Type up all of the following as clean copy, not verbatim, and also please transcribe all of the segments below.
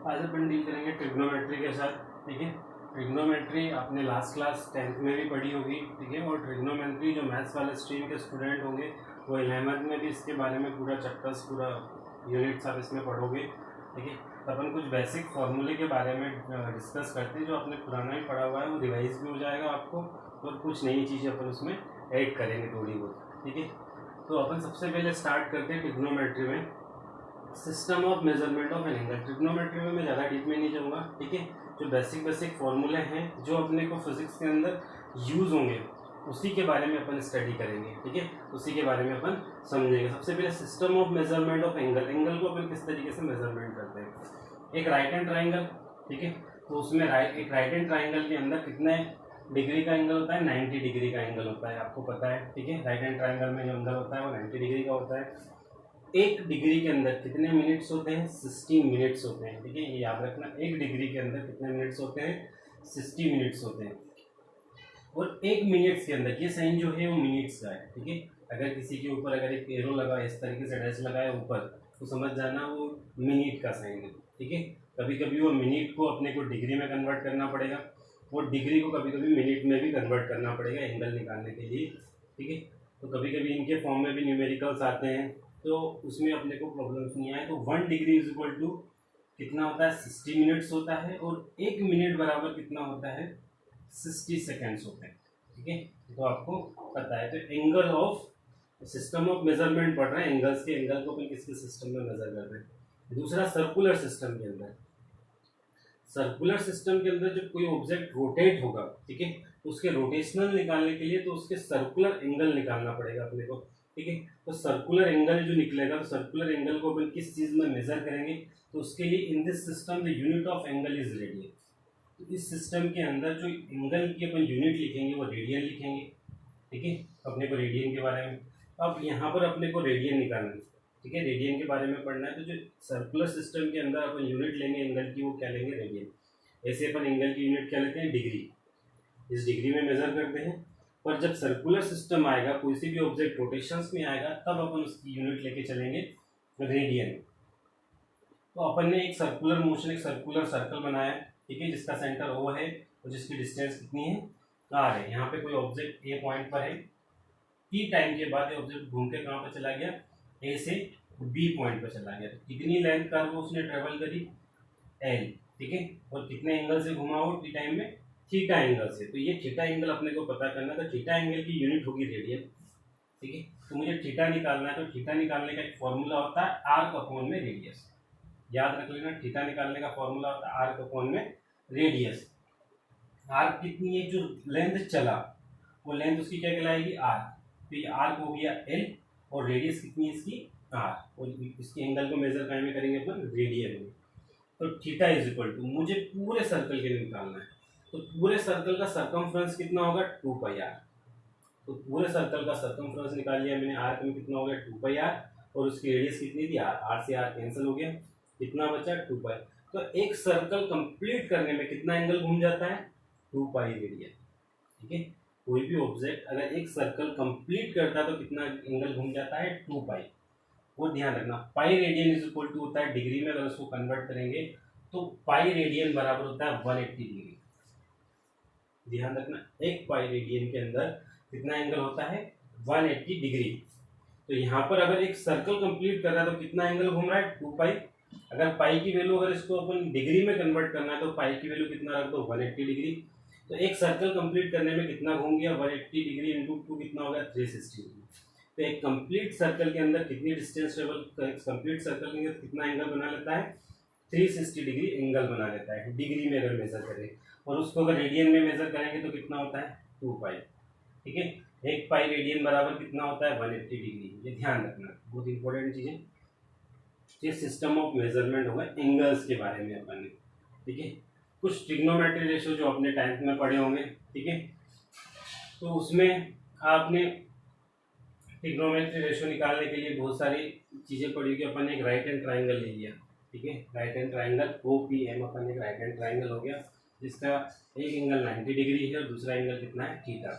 आज अपन डील करेंगे ट्रिग्नोमेट्री के साथ। ठीक है, ट्रिग्नोमेट्री आपने लास्ट क्लास 10th में भी पढ़ी होगी। ठीक है, और ट्रिग्नोमेट्री जो मैथ्स वाले स्ट्रीम के स्टूडेंट होंगे वो 11th में भी इसके बारे में पूरा चैप्टर्स, पूरा यूनिट्स आप इसमें पढ़ोगे। ठीक है, तो अपन कुछ बेसिक फार्मूले के बारे में डिस्कस करते हैं, जो आपने पुराना ही पढ़ा हुआ है वो रिवाइज भी हो जाएगा आपको, और कुछ नई चीज़ें अपन उसमें ऐड करेंगे थोड़ी बहुत। ठीक है, तो अपन सबसे पहले स्टार्ट करते हैं ट्रिग्नोमेट्री में system of measurement of an angle. Trigonometry में मैं ज़्यादा डीप में नहीं जाऊँगा। ठीक है, जो बेसिक फॉर्मूले हैं जो अपने को फिजिक्स के अंदर यूज़ होंगे उसी के बारे में अपन स्टडी करेंगे। ठीक है, उसी के बारे में अपन समझेंगे। सबसे पहले system of measurement of angle. Angle को अपन किस तरीके से मेजरमेंट करते हैं। एक राइट हैंड ट्राइंगल, ठीक है, तो उसमें एक राइट हैंड ट्राइंगल के अंदर कितने डिग्री का एंगल होता है, 90 डिग्री का एंगल होता है, आपको पता है। ठीक है, राइट हैंड ट्राइंगल में जो एंगल होता है वो 90 डिग्री का होता है। एक डिग्री के अंदर कितने मिनट्स होते हैं, 60 मिनट्स होते हैं। ठीक है, ये याद रखना, एक डिग्री के अंदर कितने मिनट्स होते हैं, 60 मिनट्स होते हैं। और एक मिनट्स के अंदर, ये साइन जो है वो मिनट्स का है। ठीक है, अगर किसी के ऊपर अगर एक एरो लगा, इस तरीके से डैश लगाया ऊपर, तो समझ जाना वो मिनट का साइन है। ठीक है, कभी कभी वो मिनट को अपने को डिग्री में कन्वर्ट करना पड़ेगा, वो डिग्री को कभी कभी मिनट में भी कन्वर्ट करना पड़ेगा एंगल निकालने के लिए। ठीक है, तो कभी कभी इनके फॉर्म में भी न्यूमेरिकल्स आते हैं, तो उसमें अपने को प्रॉब्लम्स नहीं आए। तो 1 डिग्री इज इक्वल टू कितना होता है, 60 मिनट्स होता है, और 1 मिनट बराबर कितना होता है, 60 सेकेंड्स होते हैं। ठीक है, तो आपको पता है। तो angle of system of measurement पढ़ रहे हैं, एंगल्स के एंगल को अपन किसके सिस्टम में मेजर कर रहे हैं। दूसरा सर्कुलर सिस्टम के अंदर, सर्कुलर सिस्टम के अंदर जब कोई ऑब्जेक्ट रोटेट होगा, ठीक है, तो उसके रोटेशनल निकालने के लिए तो उसके सर्कुलर एंगल निकालना पड़ेगा अपने को। ठीक है, तो सर्कुलर एंगल जो निकलेगा, तो सर्कुलर एंगल को अपन किस चीज़ में मेजर करेंगे, तो उसके लिए in this system the unit of angle is radian. तो इस सिस्टम के अंदर जो एंगल की अपन यूनिट लिखेंगे वो रेडियन लिखेंगे। ठीक है, अपने को रेडियन के बारे में, अब यहाँ पर अपने को रेडियन निकालना है। ठीक है, रेडियन के बारे में पढ़ना है। तो जो सर्कुलर सिस्टम के अंदर अपन यूनिट लेंगे एंगल की, वो क्या लेंगे, रेडियन। ऐसे अपन एंगल की यूनिट क्या लेते हैं, डिग्री, इस डिग्री में मेजर करते हैं। पर जब सर्कुलर सिस्टम आएगा, कोई सी भी ऑब्जेक्ट रोटेशंस में आएगा, तब अपन उसकी यूनिट लेके चलेंगे रेडियन। तो अपन ने एक सर्कुलर मोशन, एक सर्कुलर सर्कल बनाया, ठीक है, जिसका सेंटर O है और जिसकी डिस्टेंस कितनी है, R है। यहाँ पे कोई ऑब्जेक्ट ए पॉइंट पर है, T टाइम के बाद ये ऑब्जेक्ट घूम के कहाँ पर चला गया, ए से बी पॉइंट पर चला गया। तो कितनी लेंथ कर्व उसने ट्रेवल करी, L। ठीक है, और कितने एंगल से घुमा हो, T टाइम में थीटा एंगल से। तो ये थीटा एंगल अपने को पता करना, तो थीटा एंगल की यूनिट होगी रेडियन। ठीक है, तो मुझे थीटा निकालना है, तो थीटा निकालने का एक फॉर्मूला होता है आर्क अपॉन में रेडियस। याद रख लेना, थीटा निकालने का फॉर्मूला होता है आर्क अपॉन में रेडियस। आर्क कितनी है, जो लेंथ चला वो लेंथ उसकी क्या कहलाएगी, आर। तो ये आर्क हो गया L, और रेडियस कितनी है इसकी, R, और इसके एंगल को मेजर करने में करेंगे अपन रेडियन में। तो थीटा इज इक्वल टू, मुझे पूरे सर्कल के लिए निकालना है, तो पूरे सर्कल का सरकमफ्रेंस कितना होगा, 2πr। तो पूरे सर्कल का सरकमफ्रेंस निकाल लिया मैंने, आर्क में कितना हो गया, 2πr, और उसकी रेडियस कितनी थी, r से r कैंसिल हो गया, कितना बचा, 2π। तो एक सर्कल कंप्लीट करने में कितना एंगल घूम जाता है, 2π रेडियन। ठीक है, कोई भी ऑब्जेक्ट अगर एक सर्कल कंप्लीट करता है तो कितना एंगल घूम जाता है, 2π। वो ध्यान रखना, pi radian is equal to होता है डिग्री में, अगर उसको कन्वर्ट करेंगे तो पाई रेडियन बराबर होता है 180 डिग्री। ध्यान रखना, एक पाई रेडियन के अंदर कितना एंगल होता है, 180 डिग्री। तो यहाँ पर अगर एक सर्कल कंप्लीट कर रहा है तो कितना एंगल घूम रहा है, 2π। अगर पाई की वैल्यू, अगर इसको अपन डिग्री में कन्वर्ट करना है तो पाई की वैल्यू कितना रख दो, 180 डिग्री। तो एक सर्कल कंप्लीट करने में कितना घूम गया, 180 डिग्री इंटू 2 कितना होगा, 360 डिग्री। तो एक कंप्लीट सर्कल के अंदर कितनी डिस्टेंस ट्रेवल, कंप्लीट सर्कल के अंदर कितना एंगल बना लेता है, 360 डिग्री एंगल बना लेता है डिग्री में अगर मेजर करें, और उसको अगर रेडियन में मेजर करेंगे तो कितना होता है, 2π। ठीक है, एक पाई रेडियन बराबर कितना होता है, 180 डिग्री। ये ध्यान रखना, बहुत इंपॉर्टेंट चीज़ें। ये सिस्टम ऑफ मेजरमेंट होगा एंगल्स के बारे में अपन ने। ठीक है, कुछ ट्रिग्नोमेट्री रेशियो जो अपने 10th में पढ़े होंगे, ठीक है, तो उसमें आपने ट्रिग्नोमेट्री रेशियो निकालने के लिए बहुत सारी चीज़ें पढ़ी कि अपन ने एक राइट हैंड ट्राइंगल ले लिया। ठीक है, राइट हैंड ट्राइंगल OPM, अपन एक राइट हैंड ट्राइंगल हो गया, जिसका एक एंगल 90 डिग्री है और दूसरा एंगल कितना है, थीटा।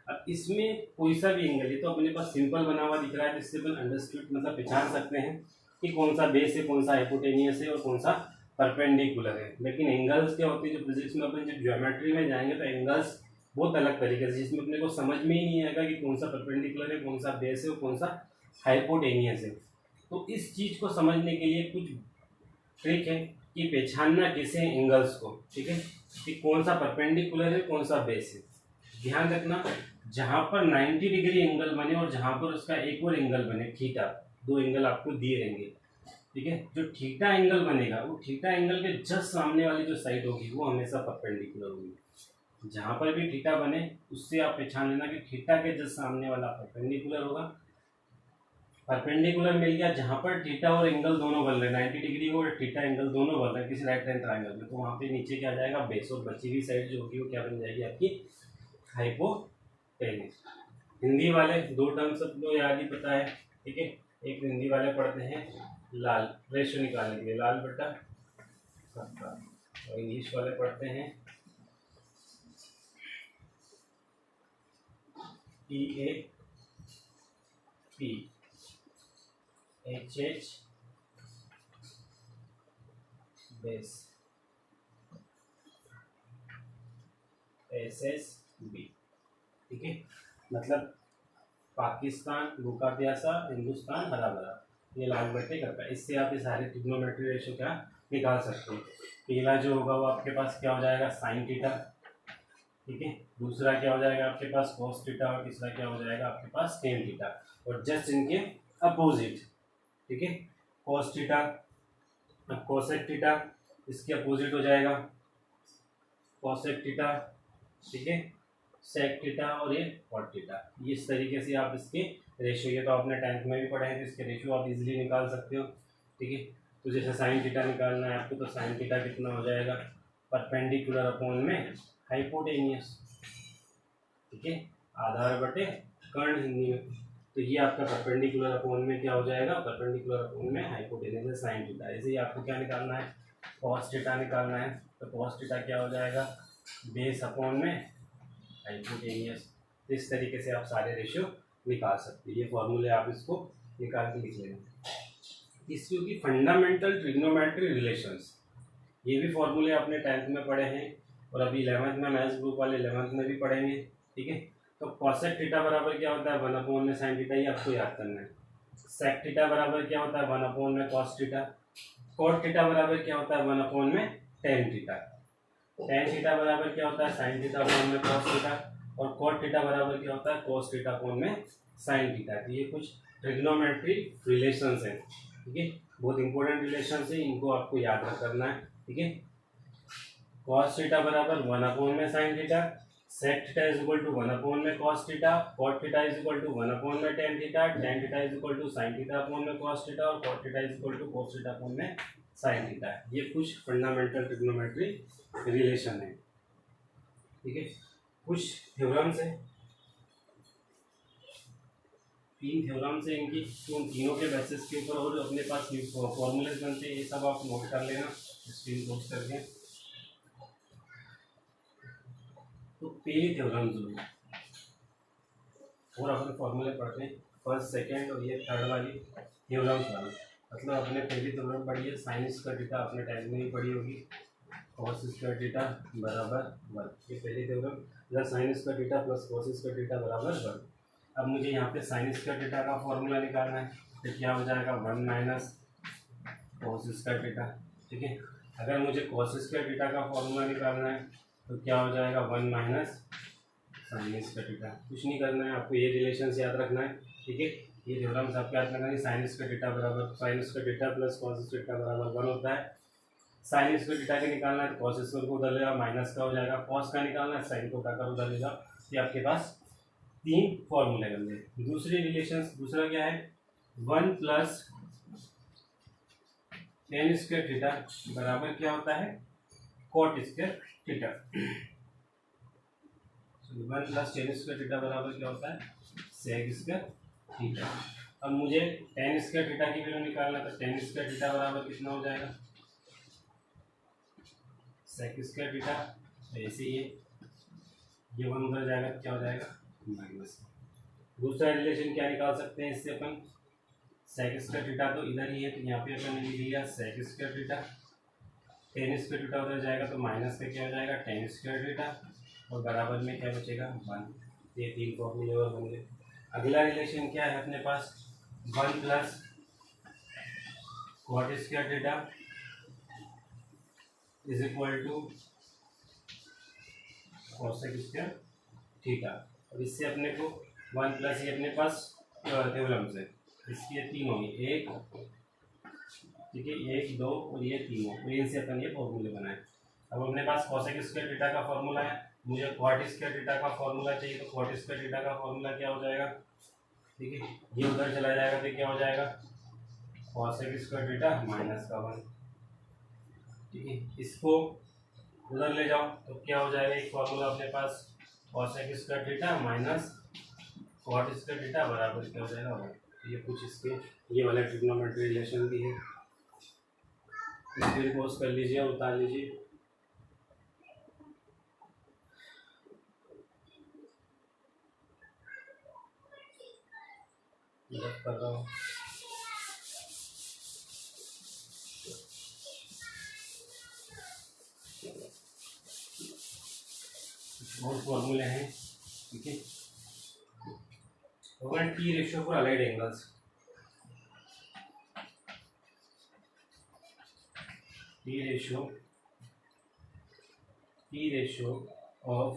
अब इसमें कोई सा भी एंगल है तो अपने पास सिंपल बना हुआ दिख रहा है, जिससे अपन अंडरस्टूड मतलब पहचान सकते हैं कि कौन सा बेस है, कौन सा हाइपोटेनियस है और कौन सा परपेंडिकुलर है। लेकिन एंगल्स क्या होती है, जो फिजिक्स में अपन जब ज्योमेट्री में जाएंगे तो एंगल्स बहुत अलग तरीके से, जिसमें अपने को समझ में ही नहीं आएगा कि कौन सा परपेंडिकुलर है, कौन सा बेस है और कौन सा हाइपोटेनियस है। तो इस चीज़ को समझने के लिए कुछ ट्रिक है कि पहचानना कैसे एंगल्स को, ठीक है, कि कौन सा परपेंडिकुलर है कौन सा बेस है। ध्यान रखना, जहाँ पर 90 डिग्री एंगल बने और जहाँ पर उसका एक और एंगल बने थीटा, दो एंगल आपको दिए रहेंगे, ठीक है। जो थीटा एंगल बनेगा वो थीटा एंगल के जस्ट सामने वाली जो साइड होगी वो हमेशा परपेंडिकुलर होगी। जहाँ पर भी थीटा बने उससे आप पहचान लेना कि थीटा के जस्ट सामने वाला परपेंडिकुलर होगा। परपेंडिकुलर मिल गया जहाँ पर थीटा और एंगल दोनों बन रहे हैं, 90 डिग्री और थीटा एंगल दोनों बन रहे हैं किसी राइट हैंड ट्रायंगल में, तो वहाँ पे नीचे क्या आ जाएगा, बेस, और बची हुई साइड जो होगी वो क्या बन जाएगी, आपकी हाइपोटेनिस। हिंदी वाले दो टर्म सबको याद ही पता है, ठीक है। एक हिंदी वाले पढ़ते हैं लाल, रेशो निकालने के लिए लाल बटा सत्ता, और इंग्लिश वाले पढ़ते हैं PA P HH base SSB, ठीक है। मतलब पाकिस्तान भूखा प्यासा, हिंदुस्तान हरा भरा, ये लाल बट्टे करता है। इससे आप ये सारे ट्रिग्नोमेट्री रेशो क्या निकाल सकते हैं। पहला जो होगा वो आपके पास क्या हो जाएगा, साइन थीटा, ठीक है। दूसरा क्या हो जाएगा आपके पास कॉस थीटा, और तीसरा क्या हो जाएगा आपके पास टेन थीटा, और जस्ट इनके अपोजिट, ठीक है। कॉस थीटा, अब कोसेक थीटा इसके अपोजिट हो जाएगा कोसेक थीटा, ठीक है, सेक थीटा, और ये कॉट थीटा। इस तरीके से आप इसके रेशियो, ये तो आपने 10th में भी पढ़े हैं, तो इसके रेशियो आप इजीली निकाल सकते हो, ठीक है। तो जैसे साइन थीटा निकालना है आपको, तो साइन थीटा कितना हो जाएगा, परपेंडिकुलर अपॉन में हाइपोटेनियस, ठीक है, आधार बटे कर्ण हिंदी में। तो ये आपका परपेंडिकुलर अपॉन में क्या हो जाएगा, परपेंडिकुलर अपॉन में हाइपोटेनियस साइन थीटा। ऐसे ही आपको क्या निकालना है, कॉस थीटा निकालना है, तो कॉस थीटा क्या हो जाएगा, बेस अपॉन में हाइपोटेनियस। इस तरीके से आप सारे रेशियो निकाल सकते हैं। ये फॉर्मूले आप इसको निकाल के लिख लेना। इसकी होगी फंडामेंटल ट्रिग्नोमेट्री रिलेशंस, ये भी फॉर्मूले आपने 10th में पढ़े हैं, और अभी 11th में मैथ्स ग्रुप वाले 11th में भी पढ़ेंगे, ठीक है। तो कॉसेक थीटा बराबर क्या होता है, 1 में साइन थीटा, ये आपको याद करना है। सेक थीटा बराबर क्या होता है, 1 में कॉस थीटा। कॉट थीटा बराबर क्या होता है, 1 में टेन थीटा। टेन थीटा बराबर क्या होता है, साइन थीटा अपॉन में कॉस थीटा, और कॉट थीटा बराबर क्या होता है, कॉस थीटा अपॉन में साइन थीटा। तो ये कुछ ट्रिग्नोमेट्री रिलेशंस हैं, ठीक है, बहुत इंपॉर्टेंट रिलेशंस है, इनको आपको याद करना है, ठीक है। कॉस थीटा बराबर 1 में sine theta, sec theta is equal to 1 में cos theta, cot theta is equal to 1 में tan theta, tan theta is equal to sine theta upon में कॉस थीटा, और cot theta is equal to cos theta upon में sine theta. ये कुछ fundamental trigonometry relation है, ठीक है। कुछ थ्योरम्स है, 3 थ्योरम्स है इनकी, तो उन तीनों के बेसिस के ऊपर और अपने पास फॉर्मूलेस बनते हैं, ये सब आप नोट कर लेना स्क्रीन पोस्ट करके। तो पहली थ्योरम जो है, और अपन फॉर्मूले पढ़ते हैं फर्स्ट, सेकेंड और ये थर्ड वाली थ्योरम्स वाली। मतलब अपने पहली थ्योरम पढ़ी है साइन स्क्वायर थीटा, आपने टाइम में ही पढ़ी होगी, कॉस स्क्वायर थीटा बराबर 1, ये पहली theorem, plus sine square theta plus cos square theta बराबर 1। अब मुझे यहाँ पे साइन स्क्वायर थीटा का फॉर्मूला निकालना है, तो क्या हो जाएगा, 1 माइनस कॉस स्क्वायर थीटा, ठीक है। अगर मुझे कॉस स्क्वायर थीटा का फॉर्मूला निकालना है तो क्या हो जाएगा, 1 माइनस साइन स्क्वायर थीटा। कुछ नहीं करना है आपको, ये रिलेशंस याद रखना है, ठीक है। ये थ्योरम्स आपको याद रखना है, साइन स्क्वायर थीटा बराबर sine square theta plus cos square theta बराबर 1 होता है। साइन स्क्वायर थीटा का निकालना है, कॉस स्क्वायर को उधर लेगा, माइनस का हो जाएगा, कॉस का निकालना है, साइन को उठाकर उधर लेगा। ये आपके पास 3 फॉर्मूले बन गए। दूसरी रिलेशंस, दूसरा क्या है, 1 प्लस टेन स्क्वायर थीटा बराबर क्या होता है, cot square theta. 1 plus tan square theta बराबर क्या होता है, सेक स्क्वायर थीटा। अब मुझे टेन स्क्वायर थीटा की वैल्यू निकालना है, तो टेन स्क्वायर थीटा बराबर कितना हो जाएगा, सेक स्क्वायर थीटा। ऐसे ही ये 1 उधर जाएगा, क्या हो जाएगा, माइनस। दूसरा रिलेशन क्या निकाल सकते हैं इससे अपन, सेक स्क्वायर थीटा तो इधर ही है, तो यहाँ पे अपन ने लिख लिया sec square theta tan square theta उधर जाएगा तो माइनस का क्या हो जाएगा टेन स्क्वायर थीटा और बराबर में क्या बचेगा 1। ये 3 फॉर्मूले और बन गए। अगला रिलेशन क्या है अपने पास 1 plus cot square theta is equal to cosec square theta. और इससे अपने को 1 प्लस ये अपने पास थ्योरम्स है, इसकी ये 3 होंगी, 1 ठीक है 1 2 और ये 3 हो, तो इनसे अपन ये फॉर्मूले बनाए। अब अपने पास कोसेक स्क्वायर थीटा का फॉर्मूला है, मुझे कॉट स्क्वायर थीटा का फॉर्मूला चाहिए, तो कॉट स्क्वायर थीटा का फॉर्मूला क्या हो जाएगा, ठीक है ये उधर चला जाएगा तो क्या हो जाएगा कोसेक स्क्वायर थीटा माइनस का 1, ठीक है इसको उधर ले जाओ तो क्या हो जाएगा एक फॉर्मूला अपने पास cosec square theta minus cot square theta बराबर क्या हो जाएगा 1। ये कुछ इसके ये वाला ट्रिग्नोमेट्री रिलेशन भी है, इसको पोस्ट कर लीजिए और उतार लीजिए। कर रहा हूँ और फॉर्मूले हैं, ठीक है होगा T ratio for allied angles, T ratio of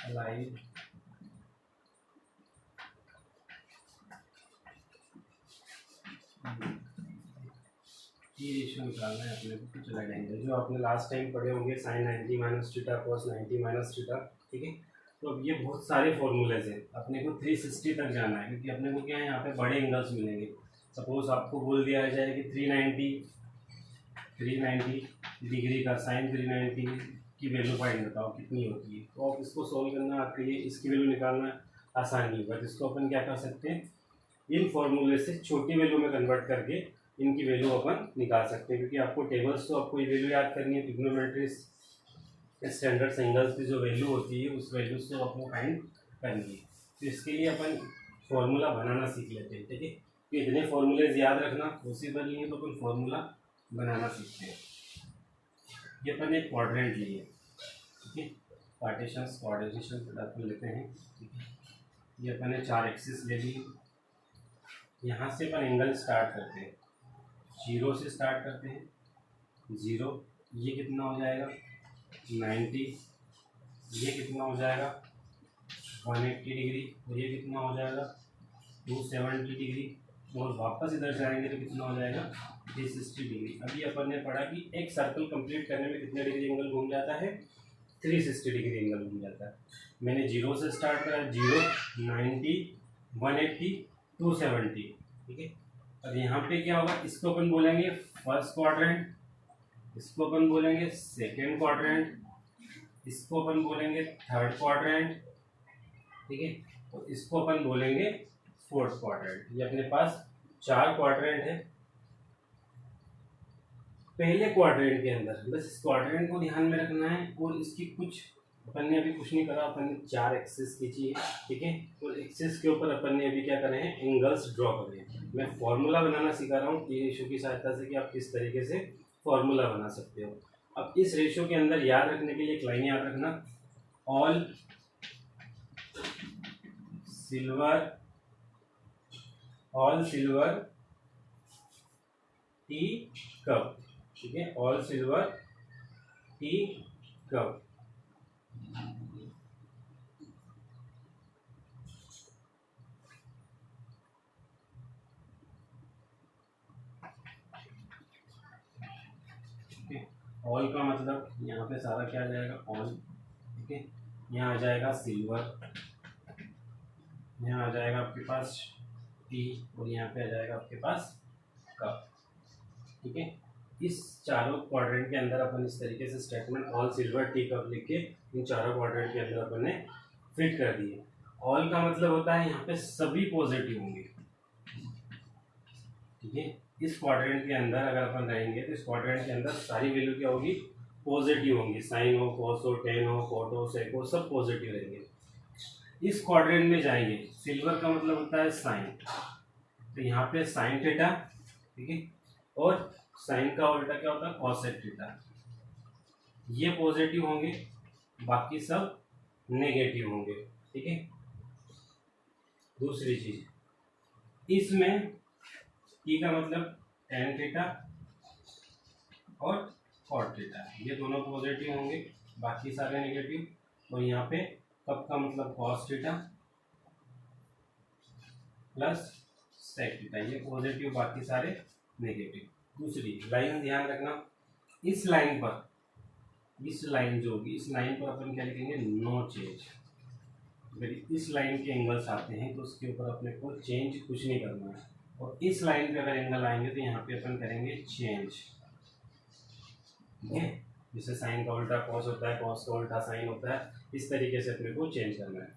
allied T ratio निकालना है अपने को कुछ अलाइड एंगल, जो आपने लास्ट टाइम पढ़े होंगे sine 90 minus theta cos 90 minus theta, ठीक है। तो अब ये बहुत सारे फॉर्मूलेज हैं, अपने को 360 तक जाना है, क्योंकि अपने को क्या है यहाँ पे बड़े एंगल्स मिलेंगे। सपोज आपको बोल दिया जाए कि 390 डिग्री का साइन 390 की वैल्यू फाइंड बताओ कितनी होती है, तो आप इसको सोल्व करना आपके लिए इसकी वैल्यू निकालना आसान नहीं होगा। तो इसको अपन क्या कर सकते हैं, इन फॉर्मूले से छोटी वैल्यू में कन्वर्ट करके इनकी वैल्यू अपन निकाल सकते हैं, क्योंकि आपको टेबल्स तो आपको ये वैल्यू याद करनी है, ट्रिग्नोमेट्री स्टैंडर्ड एंगल्स की जो वैल्यू होती है उस वैल्यू से आपको फाइंड करनी है। तो इसके लिए अपन फॉर्मूला बनाना सीख लेते हैं, ठीक है। तो इतने फॉर्मूलेज याद रखना पॉसिबल नहीं है, तो अपन फॉर्मूला बनाना सीखते हैं। ये अपन एक क्वाड्रेंट लिए, ठीक है पार्टीशंस कोऑर्डिनेशन अपन लेते हैं, ठीक है। ये अपन ने 4 एक्सिस ले ली, यहाँ से अपन एंगल स्टार्ट करते हैं, 0 से स्टार्ट करते हैं, 0 ये कितना हो जाएगा 90, ये कितना हो जाएगा 180 डिग्री, और ये कितना हो जाएगा 270 डिग्री, और वापस इधर जाएंगे तो कितना हो जाएगा 360 डिग्री। अभी अपन ने पढ़ा कि एक सर्कल कंप्लीट करने में कितने डिग्री एंगल घूम जाता है, 360 डिग्री एंगल घूम जाता है। मैंने 0 से स्टार्ट करा, 0 90 180 270, ठीक है। अब यहाँ पे क्या होगा, इसको अपन बोलेंगे फर्स्ट क्वाड्रेंट, इसको अपन बोलेंगे सेकेंड क्वाड्रेंट, इसको अपन बोलेंगे थर्ड क्वाड्रेंट, ठीक है। तो इसको अपन बोलेंगे फोर्थ क्वाड्रेंट। ये अपने पास 4 क्वाड्रेंट है। पहले क्वाड्रेंट के अंदर बस इस क्वाड्रेंट को ध्यान में रखना है, और इसकी कुछ अपन ने अभी कुछ नहीं करा, अपन ने 4 एक्सिस खींची है, ठीक है। तो एक्सिस के ऊपर अपन ने अभी क्या करे हैं, एंगल्स ड्रॉ करे हैं। मैं फॉर्मूला बनाना सिखा रहा हूँ टी रेशियो की सहायता से कि आप किस तरीके से फॉर्मूला बना सकते हो। अब इस रेशियो के अंदर याद रखने के लिए एक लाइन याद रखना, ऑल सिल्वर टी कप, ठीक है all silver tea cup. All का मतलब यहाँ पे सारा क्या आ जाएगा ऑल, ठीक है। यहाँ आ जाएगा सिल्वर, यहाँ आ जाएगा आपके पास टी, और यहाँ पे आ जाएगा आपके पास कप, ठीक है। इस चारों क्वाड्रेंट के अंदर अपन इस तरीके से statement all silver tea cup लिख के इन चारों क्वाड्रेंट के अंदर अपन ने फिट कर दिए। ऑल का मतलब होता है यहाँ पे सभी पॉजिटिव होंगे, ठीक है। इस क्वाड्रेंट के अंदर अगर अपन रहेंगे तो इस क्वाड्रेंट के अंदर सारी वैल्यू क्या होगी, पॉजिटिव होंगी, साइन हो कॉस हो टेन हो कॉट हो सेक हो सब पॉजिटिव रहेंगे। इस क्वाड्रेंट में जाएंगे, सिल्वर का मतलब होता है साइन, तो यहाँ पे साइन थीटा, ठीक है, और साइन का उल्टा क्या होता है, कॉसेक थीटा। ये पॉजिटिव होंगे, बाकी सब नेगेटिव होंगे, ठीक है। दूसरी चीज, इसमें ई का मतलब टेन थीटा और कॉट थीटा, ये दोनों पॉजिटिव होंगे, बाकी सारे नेगेटिव। और यहाँ पे कब का मतलब cos theta plus sec theta, ये पॉजिटिव, बाकी सारे नेगेटिव। दूसरी लाइन ध्यान रखना, इस लाइन पर, इस लाइन जो होगी, इस लाइन पर अपन क्या लिखेंगे, नो चेंज। अगर इस लाइन के एंगल्स आते हैं तो उसके ऊपर अपने को चेंज कुछ नहीं करना है। और इस लाइन पे अगर एंगल आएंगे तो यहाँ पे अपन करेंगे चेंज, ठीक है। जैसे साइन का उल्टा कॉस होता है, कॉस का उल्टा साइन होता है, इस तरीके से अपने को चेंज करना है।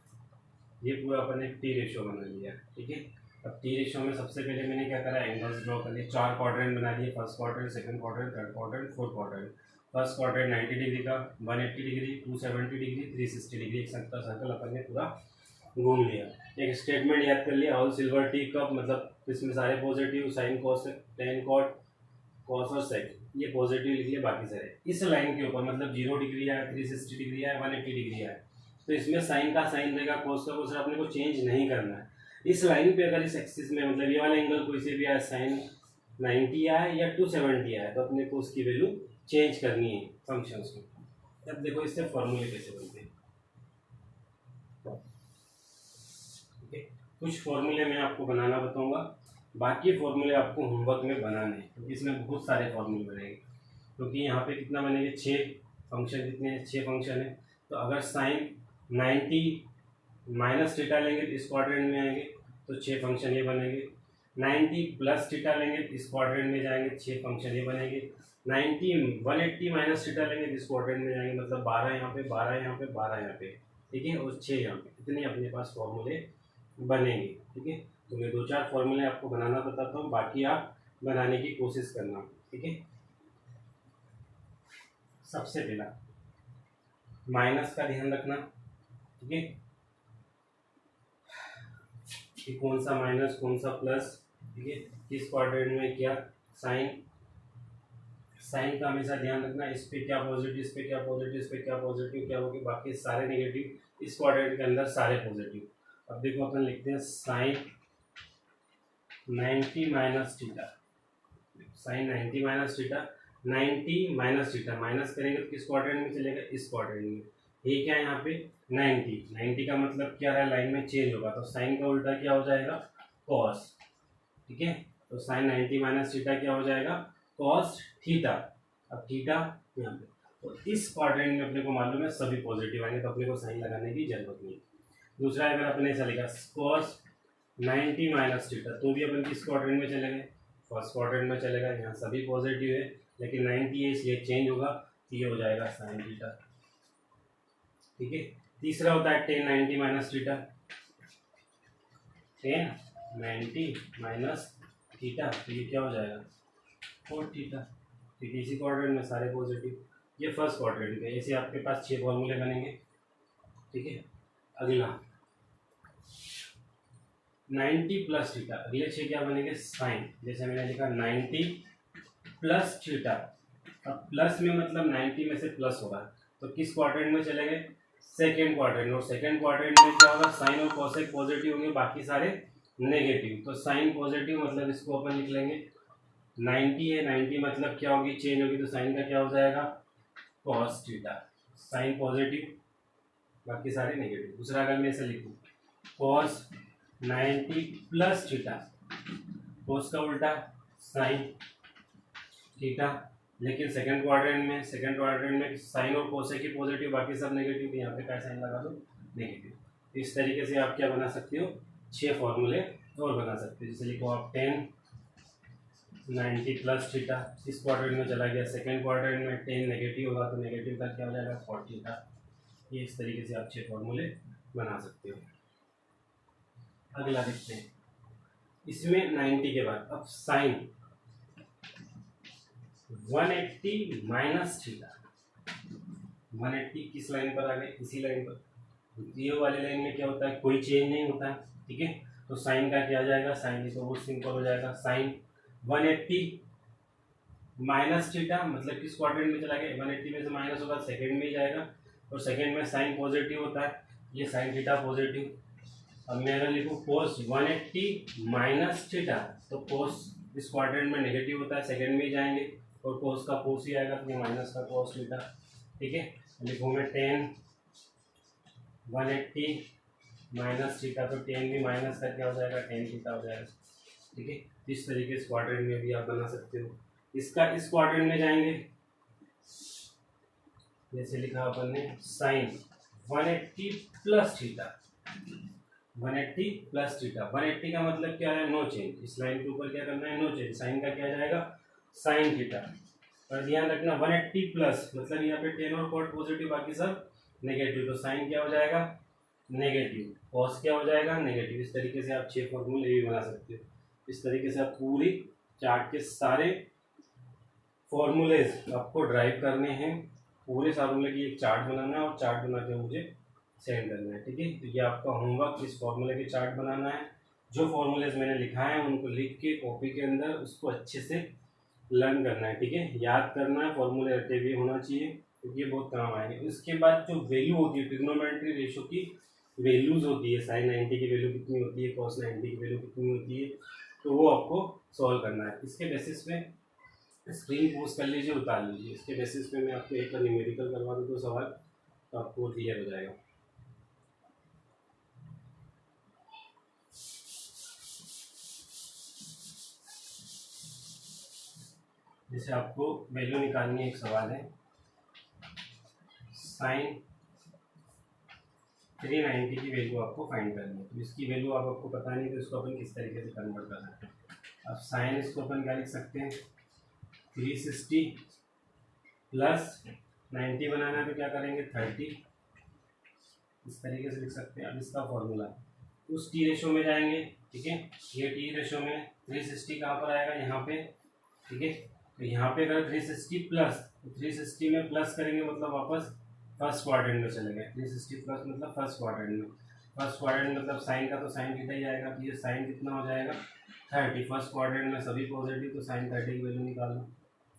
ये पूरा अपन ने टी रेशियो बना लिया, ठीक है। अब टी रेशियो में सबसे पहले मैंने क्या करा, एंगल्स ड्रॉ कर लिए, 4 क्वाड्रेंट बना लिए, first quadrant, second quadrant, third quadrant, fourth quadrant. First quadrant 90 degree का, 180 डिग्री, 270 डिग्री, 360 डिग्री, एक सर्कल अपन ने पूरा घूम लिया। एक स्टेटमेंट याद कर लिया, ऑल सिल्वर टी कप, मतलब इसमें सारे positive, sine cos tan cot cos और सेक, ये पॉजिटिव लिख लिया, बाकी सारे। इस लाइन के ऊपर मतलब 0 डिग्री है, 360 डिग्री है, 180 डिग्री है, तो इसमें साइन का साइन रहेगा, कॉस का कॉस, अपने को चेंज नहीं करना है। इस लाइन पे अगर इस एक्सिस में मतलब ये वाला एंगल कोई से भी आए, साइन 90 आए या 270 आए, तो अपने को उसकी वैल्यू चेंज करनी है फंक्शंस को। अब देखो इससे फॉर्मूले कैसे बनते हैं, कुछ फॉर्मूले मैं आपको बनाना बताऊंगा, बाकी फॉर्मूले आपको होमवर्क में बनाने हैं, क्योंकि इसमें बहुत सारे फॉर्मूले बनेंगे। क्योंकि यहाँ पे कितना बनेंगे, 6 फंक्शन, कितने 6 फंक्शन है। तो अगर साइन 90 माइनस थीटा लेंगे तो इस क्वाड्रेंट में आएंगे, तो 6 फंक्शन ये बनेंगे। 90 प्लस थीटा लेंगे तो इस क्वाड्रेंट में जाएंगे, 6 फंक्शन ये बनेंगे। 180 माइनस थीटा लेंगे तो इस क्वाड्रेंट में जाएंगे, मतलब 12 यहाँ पे, 12 यहाँ पे, 12 यहाँ पे, ठीक है, और 6 यहाँ पे। इतने अपने पास फॉर्मूले बनेंगे, ठीक है। तो मैं 2-4 फॉर्मूले आपको बनाना बताता हूँ, बाकी आप बनाने की कोशिश करना, ठीक है। सबसे पहला माइनस का ध्यान रखना, ठीक है, कि कौन सा माइनस कौन सा प्लस, ठीक है, किस क्वाड्रेंट में क्या साइन। साइन का हमेशा ध्यान रखना, इस पे क्या पॉजिटिव, इस पे क्या पॉजिटिव, इस पे क्या पॉजिटिव, क्या होगी, बाकी सारे नेगेटिव, इस क्वाड्रेंट के अंदर सारे पॉजिटिव। अब देखो अपन लिखते हैं sine 90 minus theta, sine 90 minus theta, 90 minus theta, minus करेंगे तो किस क्वाड्रेंट में चलेगा, इस क्वाड्रेंट में। ये क्या है यहाँ पे 90 का मतलब क्या है, लाइन में चेंज होगा, तो साइन का उल्टा क्या हो जाएगा, कॉस, ठीक है। तो साइन 90 माइनस थीटा क्या हो जाएगा, कॉस थीटा। अब थीटा यहाँ पे, तो इस क्वाड्रेंट में अपने को मालूम है सभी पॉजिटिव आएंगे, तो अपने को साइन लगाने की जरूरत नहीं। दूसरा अगर अपने ऐसा लिखा कॉस 90 माइनस थीटा, तो भी अपन किस क्वाड्रेंट में चले गए, फर्स्ट क्वाड्रेंट में चलेगा, यहाँ सभी पॉजिटिव है, लेकिन 90 है इसलिए चेंज होगा, तो ये हो जाएगा साइन थीटा, ठीक है। तीसरा होता है ten 90 minus theta, ten 90 minus theta, तो ये क्या हो जाएगा, कोट थीटा, ठीक है। इसी क्वाड्रेंट में सारे पॉजिटिव, ये फर्स्ट क्वाड्रेंट के। ऐसे आपके पास 6 फॉर्मूले बनेंगे, ठीक है। अगला 90 प्लस थीटा, अगले 6 क्या बनेंगे, साइन। जैसे मैंने लिखा 90 प्लस थीटा, अब प्लस में मतलब 90 में से प्लस होगा, तो किस क्वाड्रेंट में चले गए, सेकेंड क्वाड्रेंट। और सेकेंड क्वाड्रेंट में क्या होगा, साइन और कोसेक पॉजिटिव होंगे, बाकी सारे नेगेटिव। तो साइन पॉजिटिव मतलब इसको अपन लिख लेंगे 90 है, 90 मतलब क्या होगी, चेंज होगी, तो साइन का क्या हो जाएगा, कॉस थीटा। साइन पॉजिटिव, बाकी सारे नेगेटिव। दूसरा अगर मैं ऐसे लिखूँ कॉस 90 प्लस थीटा, कॉस का उल्टा साइन थीटा, लेकिन सेकंड क्वाड्रेंट में साइन और कोसेक की पॉजिटिव, बाकी सब नेगेटिव, तो यहाँ पे क्या साइन लगा दो, नेगेटिव। इस तरीके से आप क्या बना सकते हो, 6 फॉर्मूले और बना सकते हो। जैसे लिखो आप 10 90 प्लस थीटा, इस क्वाड्रेंट में चला गया, सेकंड क्वाड्रेंट में 10 नेगेटिव होगा, तो नेगेटिव का क्या हो जाएगा, 40 थीटा। ये इस तरीके से आप 6 फॉर्मूले बना सकते हो। अगला देखते हैं, इसमें 90 के बाद अब साइन 180 माइनस थीटा, 180 किस लाइन पर आ गए, इसी लाइन पर। ये वाली लाइन में क्या होता है, कोई चेंज नहीं होता है, ठीक है। तो साइन का क्या आ जाएगा, साइन तो बहुत सिंपल हो जाएगा, साइन 180 माइनस थीटा मतलब किस क्वाड्रेंट में चला गया, 180 में से माइनस होगा सेकंड में ही जाएगा, और सेकंड में साइन पॉजिटिव होता है, ये साइन थीटा पॉजिटिव। अब मैं अगर लिखूँ कोस 180 माइनस थीटा, तो कोस इस क्वाड्रेंट में नेगेटिव होता है, सेकंड में ही जाएंगे, और कोस का कोस ही आएगा, तो माइनस का कोस थीटा। ठीक है, लिखूँ मैं 10 180 माइनस थीटा, तो 10 भी माइनस का क्या हो जाएगा, 10 थीटा हो जाएगा। ठीक है, इस तरीके से क्वाड्रेंट में भी आप बना सकते हो। इसका इस क्वाड्रेंट में जाएंगे, जैसे लिखा अपन ने sine 180 plus theta, 180 plus theta. 180 का मतलब क्या है, नो चेंज। इस लाइन के ऊपर क्या करना है, नो चेंज। साइन का क्या जाएगा, साइन थीटा। और ध्यान रखना 180 प्लस मतलब यहाँ पे 10 और कॉट पॉजिटिव, बाकी सब नेगेटिव, तो साइन क्या हो जाएगा, नेगेटिव। कॉस क्या हो जाएगा, नेगेटिव। इस तरीके से आप 6 फॉर्मूले भी बना सकते हो। इस तरीके से आप पूरी चार्ट के सारे फॉर्मूलेज आपको ड्राइव करने हैं, पूरे फॉर्मूले की एक चार्ट बनाना है और चार्ट बना के मुझे सेंड करना है। ठीक है, तो ये आपका होमवर्क, इस फॉर्मूले की चार्ट बनाना है। जो फॉर्मूलेज मैंने लिखा है उनको लिख के कॉपी के अंदर उसको अच्छे से लर्न करना है। ठीक है, याद करना है, फॉर्मूले रटे भी होना चाहिए, क्योंकि ये बहुत काम आएंगे। उसके बाद जो वैल्यू होती है ट्रिग्नोमेट्री रेशो की वैल्यूज होती है, साइन 90 की वैल्यू कितनी होती है, कॉस 90 की वैल्यू कितनी होती है, तो वो आपको सॉल्व करना है। इसके बेसिस पे स्क्रीन पोस्ट कर लीजिए, उतार लीजिए। इसके बेसिस पे मैं आपको एक न्यूमेरिकल करवा दूँ तो सवाल, तो आपको क्लियर हो जाएगा। जैसे आपको वैल्यू निकालनी है, एक सवाल है साइन 390 की वैल्यू आपको फाइंड करनी है। तो इसकी वैल्यू आपको पता नहीं, तो इसको अपन किस तरीके से कन्वर्ट कर सकते हैं। अब साइन इसको अपन क्या लिख सकते हैं, 360 प्लस 90 बनाना है तो क्या करेंगे 30, इस तरीके से लिख सकते हैं। अब इसका फॉर्मूला उस टी रेशो में जाएंगे। ठीक है, ये टी रेशो में 360 कहाँ पर आएगा, यहाँ पे। ठीक है, तो यहाँ पे अगर 360 प्लस, तो 360 में प्लस करेंगे मतलब वापस फर्स्ट क्वाड्रेंट में चले गए। 360 प्लस मतलब फर्स्ट क्वाड्रेंट में, फर्स्ट क्वाड्रेंट मतलब साइन का तो साइन थीटा ही आएगा, तो ये साइन कितना हो जाएगा 30। फर्स्ट क्वाड्रेंट में सभी पॉजिटिव, तो साइन 30 की वैल्यू निकालना।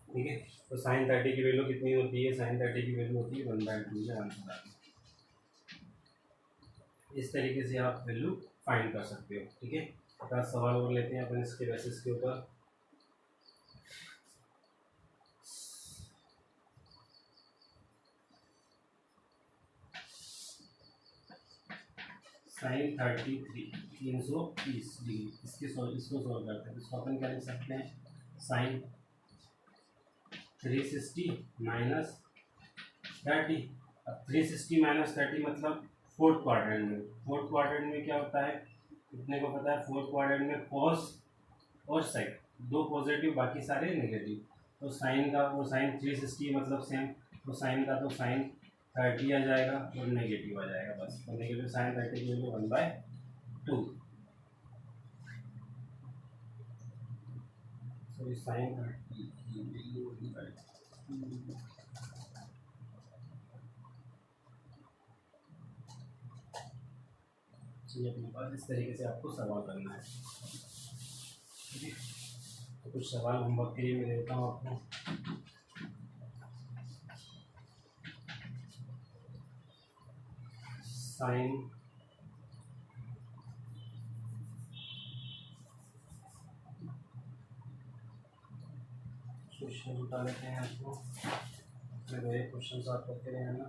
ठीक है, तो साइन 30 की वैल्यू कितनी होती है, साइन 30 की वैल्यू होती है 1/2 या आंसर। इस तरीके से आप वैल्यू फाइंड कर सकते हो। ठीक है, 10 सवाल और लेते हैं अपन इसके बेसिस के ऊपर। साइन 330 डिग्री, इसको सॉल्व करते हैं। इसको अपन क्या लिख सकते हैं, साइन 360 माइनस 30। अब 360 माइनस 30 मतलब फोर्थ क्वाड्रेंट में। फोर्थ क्वाड्रेंट में क्या होता है, कितने को पता है, फोर्थ क्वाड्रेंट में कॉस और सेक दो पॉजिटिव, बाकी सारे नेगेटिव। तो साइन का वो साइन 360 मतलब सेम, तो साइन का तो साइन 30 आ जाएगा और नेगेटिव आ जाएगा बस। तो नेगेटिव साइन 30 की वैल्यू 1/2। सो साइन 30 की वैल्यू 1/2। ये अपने पास इस तरीके से आपको सवाल करना है। ठीक है, तो कुछ सवाल होमवर्क के लिए मैं देता हूँ आपको। साइन क्वेश्चन उठा लेते हैं आपको, फिर वही क्वेश्चन सॉल्व करते रहना।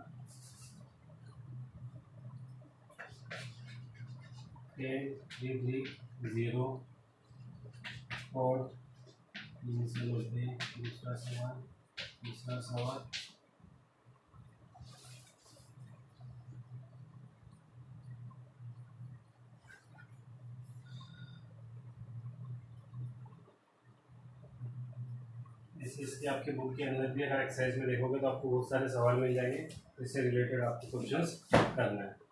10 3 3 0 4 3 से बोलते हैं। दूसरा सवाल, तीसरा सवाल, इसके आपके बुक के अंदर भी अगर एक्सरसाइज में देखोगे तो आपको बहुत सारे सवाल मिल जाएंगे, इससे रिलेटेड आपको क्वेश्चंस करना है।